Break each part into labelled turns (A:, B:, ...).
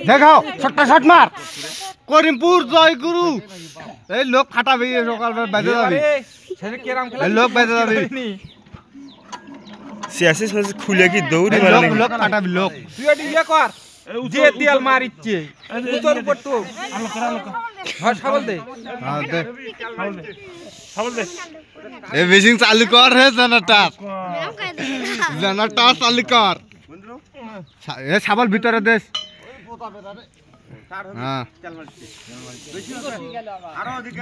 A: দেখাও ছোট্ট শট মার করিমপুর জয়গুরু এই লোক খাটাবি সকালবেলা বেঁধে যাবি লোক বেঁধে যাবি
B: সিয়াসিস খুলে কি দৌড়ি
A: লোক খাটাবি লোক
C: তুই এটি ইয়ে কর যে তেল মারিচ্ছে তোর উপর তো হ্যাঁ সাবল দে
A: হ্যাঁ দে
D: সাবল দে
A: এ মেশিন চালু কর হে জেনারেটর চালু কর এ সাবল ভিতরে দেশ হ্যাঁ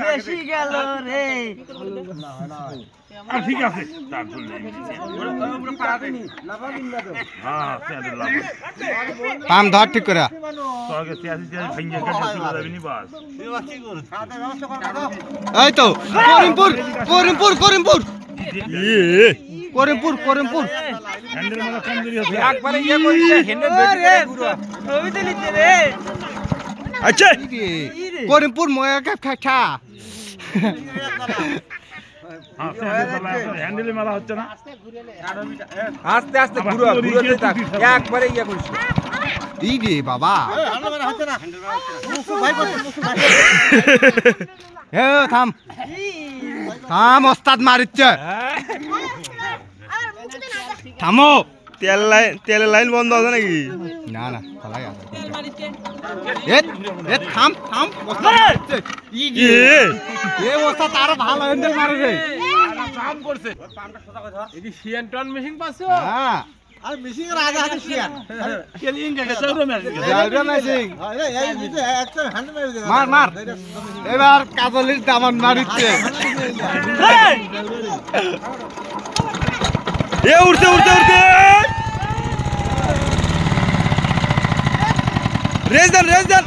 C: বেশি গেল রে
D: আর ঠিক আছে তার জন্য হ্যাঁ স্যান্ডেল লাভ
A: পাম ধর ঠিক করে
D: তোকে সিয়াসি ভেঙে কাটে চলে যাবি নি বাস
A: এই তো করিমপুর করিমপুর করিমপুর করিমপুর করিমপুর
D: হ্যান্ডেল মানে কম দেরি আছে
C: একবারে ইয়ে করিছে হ্যান্ডেল বেটে পুরো ছবি তো নিতে রে
B: আচ্ছা
A: করিমপুর ময়া খা
D: হ্যান্ডেল মারা হচ্ছে না
C: আস্তে আস্তে ঘুরো ঘুরোতে থাক একবারে ইয়ে করিস
A: এই রে বাবা হে থাম থাম ওস্তাদ মারিচ্ছে থামো
B: তেলের লাইন বন্ধ আছে নাকি
A: না না খোলাই আছে এ এ থাম থাম ওস্তাদ মারিচ্ছে ই রে এ ওস্তাদ আরো ভালো হ্যান্ডেল মারে রে
D: কাম করছে
C: এদি সিয়ান টন মেশিন পাছো
A: হ্যাঁ
C: আর মেশিন এর আগে হাতে সিয়ান
D: কেন ইনকে চাউরে মেরে
A: যাইবে মেশিন
C: এই দিতে একটা হ্যান্ড মেরে দে
A: মার মার এবার কাজলির দামান মারিচ্ছে
B: এ উঠতে উঠতে উঠতে রেস দেন